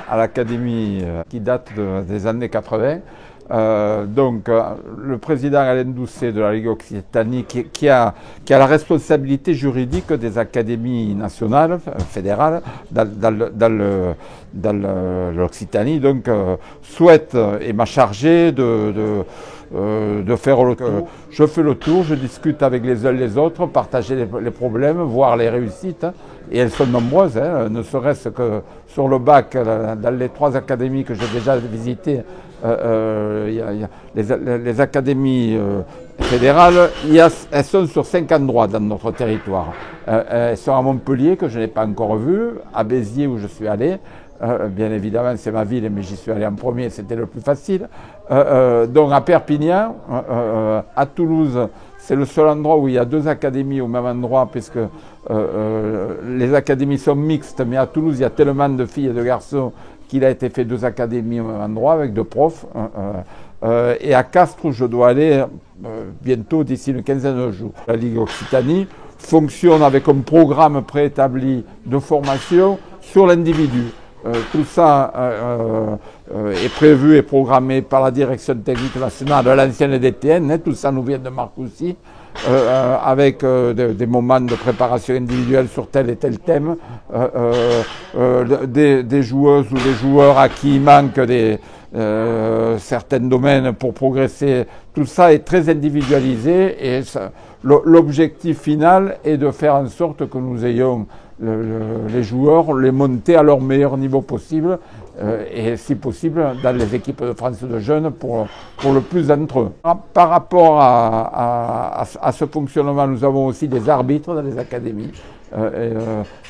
à l'académie qui date des années 80. Le président Alain Doucet de la Ligue Occitanie qui a la responsabilité juridique des académies nationales, fédérales, dans l'Occitanie, souhaite et m'a chargé de faire le tour. Je fais le tour, je discute avec les uns les autres, partager les problèmes, voir les réussites, et elles sont nombreuses, ne serait-ce que sur le bac, dans les 3 académies que j'ai déjà visitées, les académies fédérales, elles sont sur 5 endroits dans notre territoire. Elles sont à Montpellier, que je n'ai pas encore vu, à Béziers où je suis allé. Bien évidemment, c'est ma ville, mais j'y suis allé en premier, c'était le plus facile. Donc à Perpignan, à Toulouse, c'est le seul endroit où il y a 2 académies au même endroit, puisque les académies sont mixtes, mais à Toulouse, il y a tellement de filles et de garçons qu'il a été fait 2 académies au même endroit, avec 2 profs. Et à Castres, où je dois aller bientôt, d'ici une quinzaine de jours. La Ligue Occitanie fonctionne avec un programme préétabli de formation sur l'individu. Tout ça est prévu et programmé par la direction technique nationale de l'ancienne DTN, tout ça nous vient de Marcoussis, avec des moments de préparation individuelle sur tel et tel thème, des joueuses ou des joueurs à qui il manque certains domaines pour progresser. Tout ça est très individualisé et l'objectif final est de faire en sorte que nous ayons les joueurs, les monter à leur meilleur niveau possible et si possible dans les équipes de France de jeunes pour le plus d'entre eux. Par rapport à ce fonctionnement, nous avons aussi des arbitres dans les académies.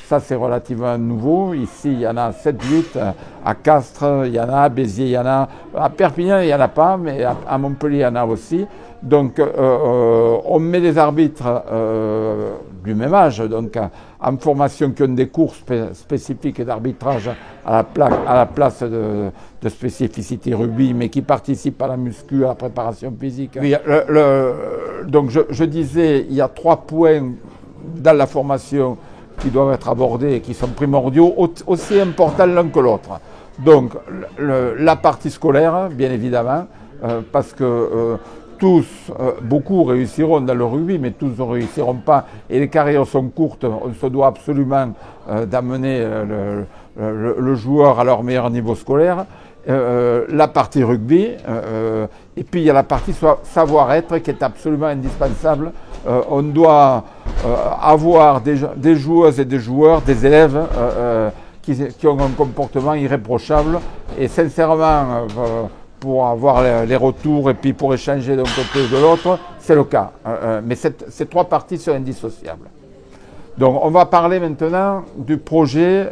Ça c'est relativement nouveau. Ici il y en a 7-8, à Castres il y en a, à Béziers il y en a, à Perpignan il n'y en a pas, mais à Montpellier il y en a aussi. Donc on met des arbitres du même âge, donc en formation qui ont des cours spécifiques d'arbitrage à la place de spécificité rugby, mais qui participent à la muscu, à la préparation physique. Oui, donc je disais, il y a 3 points dans la formation qui doivent être abordés et qui sont primordiaux, aussi importants l'un que l'autre. Donc la partie scolaire, bien évidemment, parce que beaucoup réussiront dans le rugby, mais tous ne réussiront pas. Et les carrières sont courtes, on se doit absolument d'amener le joueur à leur meilleur niveau scolaire. La partie rugby, et puis il y a la partie savoir-être qui est absolument indispensable. On doit avoir des joueuses et des joueurs, des élèves qui ont un comportement irréprochable et sincèrement pour avoir les retours et puis pour échanger d'un côté ou de l'autre, c'est le cas. Mais ces 3 parties sont indissociables. Donc on va parler maintenant du projet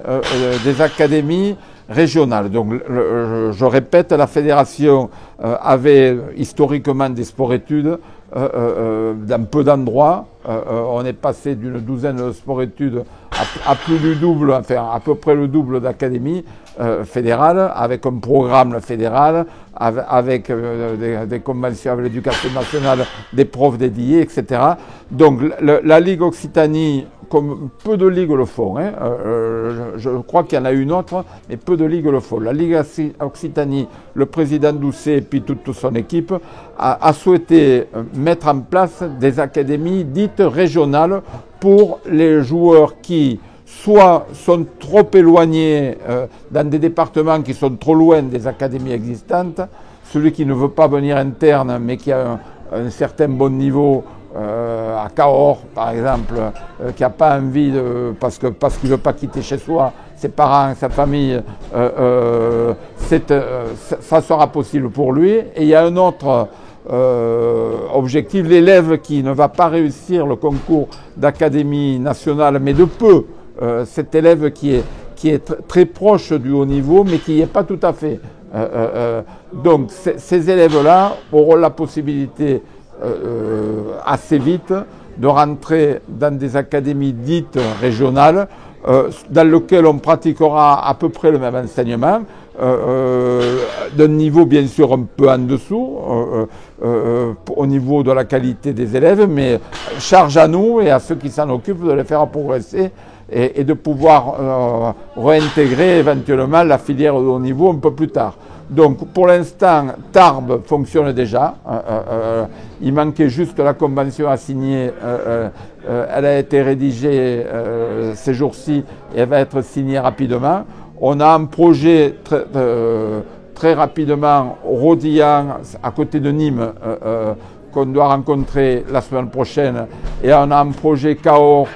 des académies régionales. Donc je répète, la fédération avait historiquement des sports-études dans peu d'endroits. On est passé d'une douzaine de sports-études à plus du double, enfin à peu près le double d'académies fédérales, avec un programme fédéral, avec des conventions avec l'éducation nationale, des profs dédiés, etc. Donc la Ligue Occitanie, comme peu de ligues le font, je crois qu'il y en a une autre, mais peu de ligues le font. La Ligue Occitanie, le président Doucet et puis toute son équipe a souhaité mettre en place des académies dites régionales pour les joueurs qui soit sont trop éloignés dans des départements qui sont trop loin des académies existantes, celui qui ne veut pas venir interne mais qui a un certain bon niveau à Cahors par exemple, qui n'a pas envie parce qu'il ne veut pas quitter chez soi ses parents, sa famille, ça sera possible pour lui. Et il y a un autre objectif, l'élève qui ne va pas réussir le concours d'académie nationale, mais de peu, cet élève qui est très proche du haut niveau, mais qui n'y est pas tout à fait. Donc ces élèves-là auront la possibilité assez vite de rentrer dans des académies dites régionales, dans lesquelles on pratiquera à peu près le même enseignement, d'un niveau bien sûr un peu en dessous au niveau de la qualité des élèves, mais charge à nous et à ceux qui s'en occupent de les faire progresser et de pouvoir réintégrer éventuellement la filière de haut niveau un peu plus tard. Donc pour l'instant, Tarbes fonctionne déjà. Il manquait juste la convention à signer. Elle a été rédigée ces jours-ci et elle va être signée rapidement. On a un projet très rapidement, Rodillan, à côté de Nîmes, qu'on doit rencontrer la semaine prochaine. Et on a un projet Cahors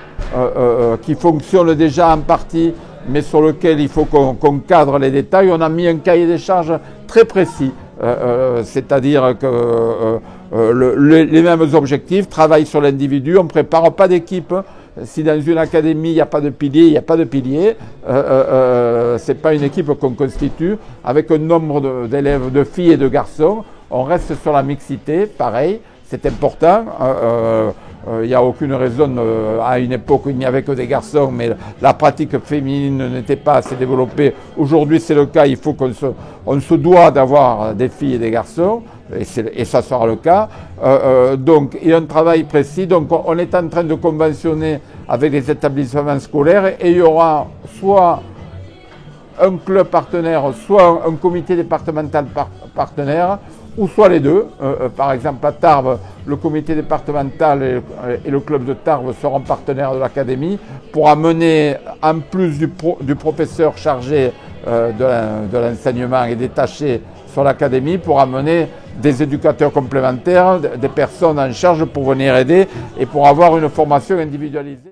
qui fonctionne déjà en partie, mais sur lequel il faut qu'on cadre les détails. On a mis un cahier des charges très précis, c'est-à-dire que les mêmes objectifs, travail sur l'individu, on ne prépare pas d'équipe. Si dans une académie il n'y a pas de pilier, il n'y a pas de pilier. Ce n'est pas une équipe qu'on constitue. Avec un nombre d'élèves, de filles et de garçons, on reste sur la mixité, pareil, c'est important. Il n'y a aucune raison, à une époque où il n'y avait que des garçons, mais la pratique féminine n'était pas assez développée. Aujourd'hui c'est le cas, il faut on se doit d'avoir des filles et des garçons, et ça sera le cas. Donc il y a un travail précis, donc on est en train de conventionner avec les établissements scolaires et il y aura soit un club partenaire, soit un comité départemental partenaire, ou soit les deux. Par exemple, à Tarbes, le comité départemental et le club de Tarbes seront partenaires de l'académie pour amener, en plus du professeur chargé de l'enseignement et détaché sur l'académie, pour amener des éducateurs complémentaires, des personnes en charge pour venir aider et pour avoir une formation individualisée.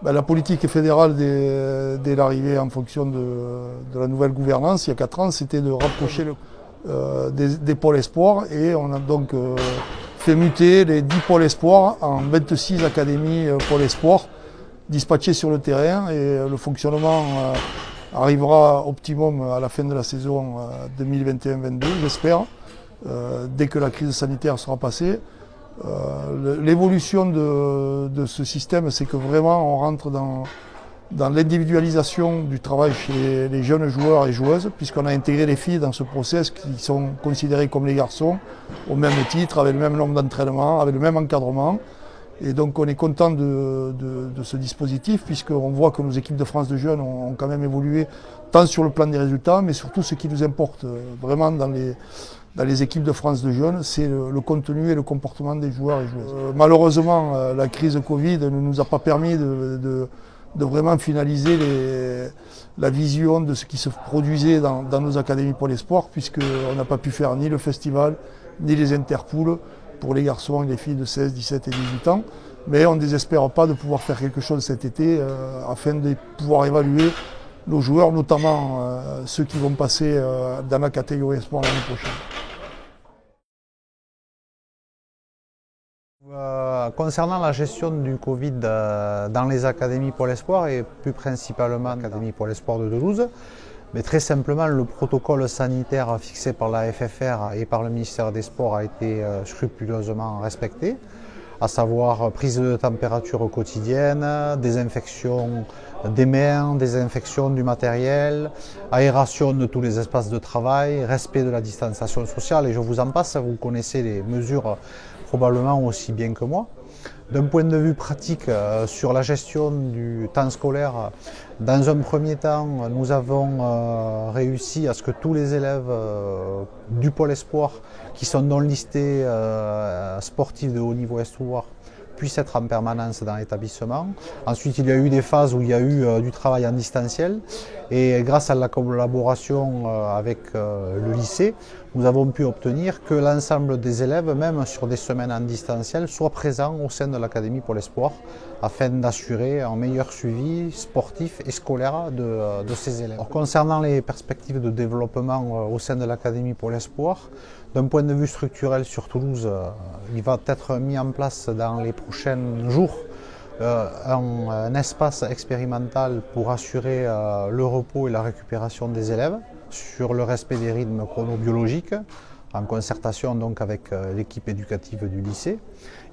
La politique fédérale dès l'arrivée en fonction de la nouvelle gouvernance, il y a 4 ans, c'était de rapprocher des pôles espoirs, et on a donc fait muter les 10 pôles espoirs en 26 académies pôles espoirs dispatchées sur le terrain, et le fonctionnement arrivera optimum à la fin de la saison 2021-22, j'espère, dès que la crise sanitaire sera passée. L'évolution de ce système, c'est que vraiment on rentre dans l'individualisation du travail chez les jeunes joueurs et joueuses, puisqu'on a intégré les filles dans ce process qui sont considérées comme les garçons, au même titre, avec le même nombre d'entraînements, avec le même encadrement. Et donc on est content de ce dispositif, puisqu'on voit que nos équipes de France de jeunes ont quand même évolué, tant sur le plan des résultats, mais surtout ce qui nous importe vraiment dans les équipes de France de jeunes, c'est le contenu et le comportement des joueurs et joueuses. Malheureusement, la crise Covid ne nous a pas permis de vraiment finaliser la vision de ce qui se produisait dans nos académies pour les sports, puisqu'on n'a pas pu faire ni le festival, ni les interpools pour les garçons et les filles de 16, 17 et 18 ans. Mais on ne désespère pas de pouvoir faire quelque chose cet été afin de pouvoir évaluer nos joueurs, notamment ceux qui vont passer dans la catégorie sport l'année prochaine. Concernant la gestion du Covid dans les académies pour l'espoir, et plus principalement l'Académie pour l'espoir de Toulouse, mais très simplement le protocole sanitaire fixé par la FFR et par le ministère des Sports a été scrupuleusement respecté, à savoir prise de température quotidienne, désinfection des mains, désinfection du matériel, aération de tous les espaces de travail, respect de la distanciation sociale, et je vous en passe, vous connaissez les mesures probablement aussi bien que moi. D'un point de vue pratique, sur la gestion du temps scolaire, dans un premier temps, nous avons réussi à ce que tous les élèves du pôle espoir qui sont non listés sportifs de haut niveau espoir puissent être en permanence dans l'établissement. Ensuite, il y a eu des phases où il y a eu du travail en distanciel, et grâce à la collaboration avec le lycée, nous avons pu obtenir que l'ensemble des élèves, même sur des semaines en distanciel, soient présents au sein de l'Académie pour l'espoir, afin d'assurer un meilleur suivi sportif et scolaire de ces élèves. Alors, concernant les perspectives de développement au sein de l'Académie pour l'espoir, d'un point de vue structurel sur Toulouse, il va être mis en place dans les prochains jours un espace expérimental pour assurer le repos et la récupération des élèves sur le respect des rythmes chronobiologiques, en concertation donc avec l'équipe éducative du lycée.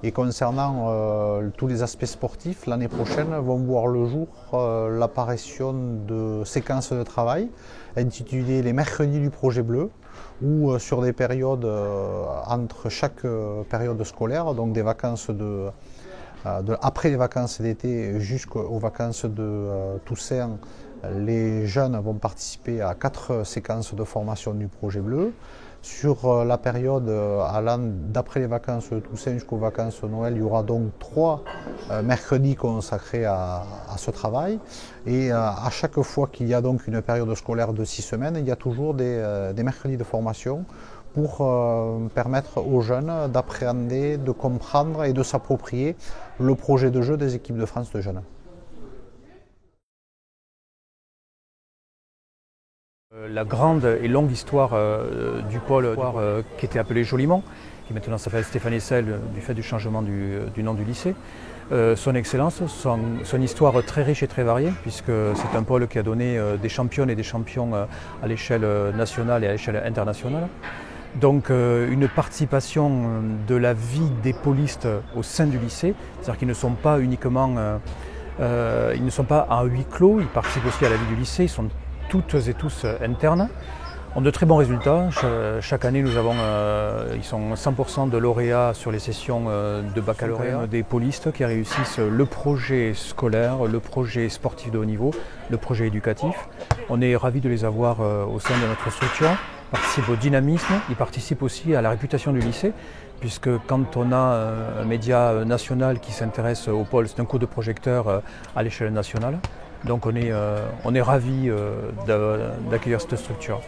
Et concernant tous les aspects sportifs, l'année prochaine vont voir le jour l'apparition de séquences de travail intitulées les mercredis du projet bleu, où sur des périodes entre chaque période scolaire, donc des vacances après les vacances d'été jusqu'aux vacances de Toussaint, les jeunes vont participer à 4 séquences de formation du projet bleu. Sur la période allant d'après les vacances de Toussaint jusqu'aux vacances de Noël, il y aura donc 3 mercredis consacrés à ce travail. Et à chaque fois qu'il y a donc une période scolaire de 6 semaines, il y a toujours des mercredis de formation pour permettre aux jeunes d'appréhender, de comprendre et de s'approprier le projet de jeu des équipes de France de jeunes. La grande et longue histoire du pôle qui était appelé Jolimont, qui maintenant s'appelle Stéphane Hessel du fait du changement du nom du lycée. Son excellence, son histoire très riche et très variée, puisque c'est un pôle qui a donné des championnes et des champions à l'échelle nationale et à l'échelle internationale. Donc une participation de la vie des pôlistes au sein du lycée, c'est-à-dire qu'ils ne sont pas uniquement ils ne sont pas à huis clos, ils participent aussi à la vie du lycée, ils sont toutes et tous internes, ont de très bons résultats. Chaque année, nous avons, ils sont 100% de lauréats sur les sessions de baccalauréat, des pôlistes qui réussissent le projet scolaire, le projet sportif de haut niveau, le projet éducatif. On est ravis de les avoir au sein de notre structure. Ils participent au dynamisme, ils participent aussi à la réputation du lycée, puisque quand on a un média national qui s'intéresse au pôle, c'est un coup de projecteur à l'échelle nationale. Donc on est ravis d'accueillir cette structure.